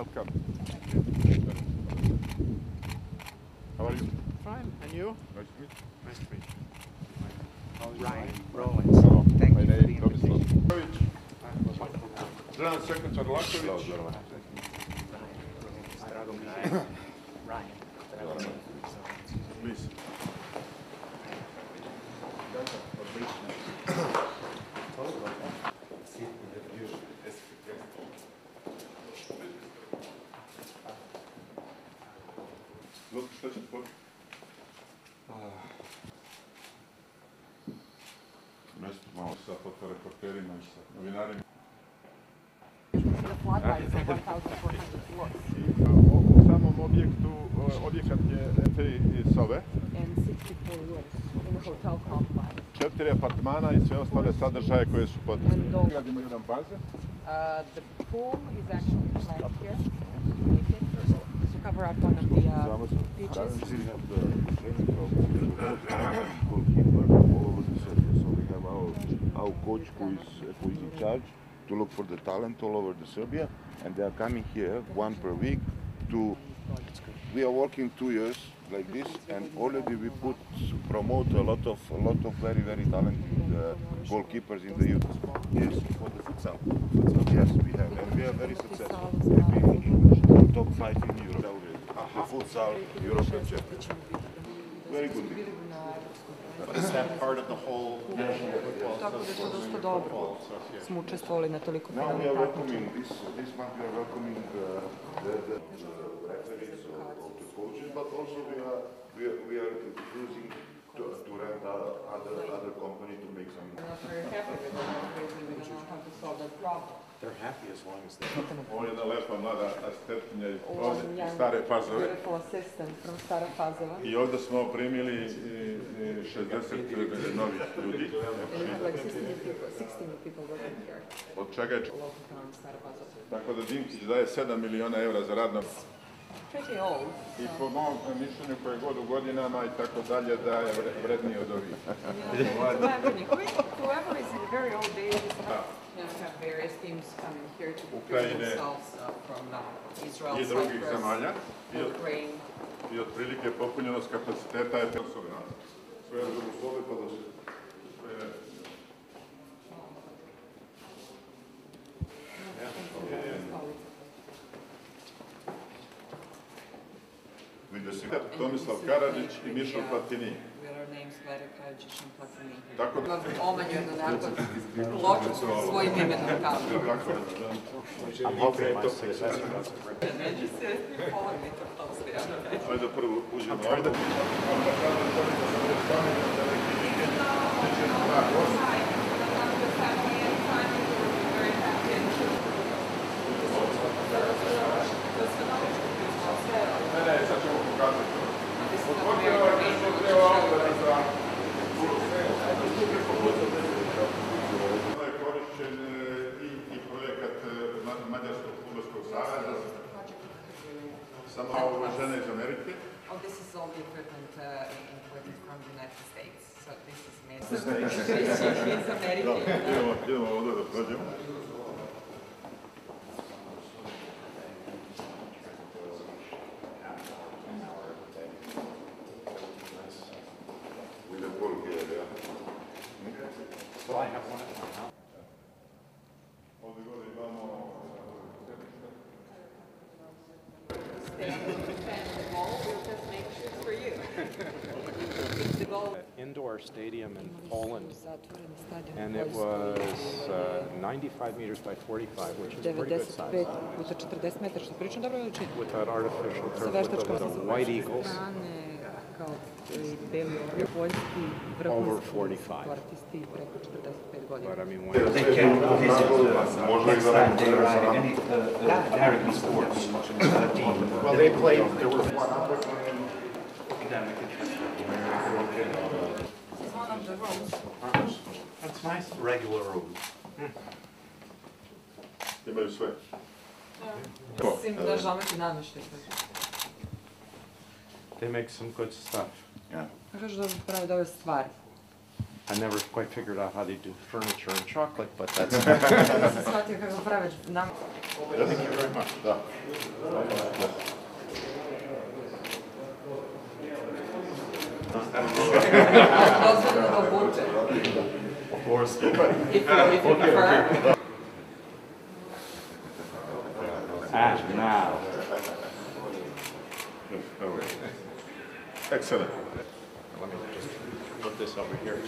Welcome. How are you? Fine. And you? Nice to meet you. Nice to meet you. Ryan. Hello. Thank My you for the name is invitation. Zdravljan Sekretar Laković. Ryan. Please. Look, što će tko? Nešto malo sa fotoreporterima i sa novinarima. U samom objektu, objekat je 3 sobe, 4 apartmana i sve ostale sadržaje koje su potrebne. Gradimo jedan bazen. The pool is actually planned here, to cover up one of the beaches. We have the training program goalkeeper all over the Serbia. So we have our coach who is in charge to look for the talent all over the Serbia, and they are coming here one per week to. We are working 2 years like this, and already we promote a lot of very talented goalkeepers in the youth. Yes, for the futsal. Yes, we have, and we are very successful. We've been in top 5 in Europe already. The futsal European championship. Very good. But is that part of the whole national football Tako da je to dosta dobro. Smo učestvovali na toliko Now we finalnih are takmičenja. welcoming this month. We are welcoming the referees of the coaches, but also we are using to rent other company to make some. We're happy with that, we don't know how to solve that problem. They're happy as long as they... Ovo je jedna lepa mlada asistentkinja iz Young, Stare Pazove. beautiful assistant from Stara Pazova. I ovdje smo primili 60 novih ljudi. And we have like 16 people working here. Od čega je... Local town Stara Pazova. Tako da Dinkić daje 7 miliona € za radno. Pretty old. I po mom mišljenju koje god u godinama i tako dalje da je vredniji od ovih. Whoever is in very old age, have various teams coming here to prove themselves from Israel, I drugih Cyprus, zemalja. Ukraine. I otprilike popunjenost kapaciteta je sve uslove pa da se Tomislav Karadžić i Mišo Platini. Tako da... Omanju jedno nakon pločicu sa svojim imenom tamo. I'm hoping my successor does it. Neđi se, pola metra to stoja. Ajde prvo uđemo ovdje. Ne, sad ćemo pokazati. To je korišćen i projekat Mađarskog fudbalskog saveza. Samo ovo žene iz Amerike. Oh, this is all the equipment imported from the United States. So this is made in America. Idemo ovdje da prođemo. So I have one at my house. Ovdje gore imamo... Indoor stadium in Poland, and it was 95 meters by 45, which is a pretty good size. 95 puta 40 metara, što prilično dobro veličina. With that artificial Sa turf, with veštačkom the little white eagles, kao beli poljski over vrhunski 45. sportisti preko 45 godina. But I mean, when They can visit next time they arrive at any directly sports team. well, they played. There were Academic interest. This is one of the rooms. That's nice. Regular room. Imaju sve. Svim državati namještaj. They make some good stuff. Yeah. Kažu da pravi dobre stvari. I never quite figured out how they do furniture and chocolate, but that's. Nisam shvatio kako pravi nam. Thank you very much. Da. Dozvoljeno buče. Of course. If you prefer. And now. Excellent. Let me just put this over here.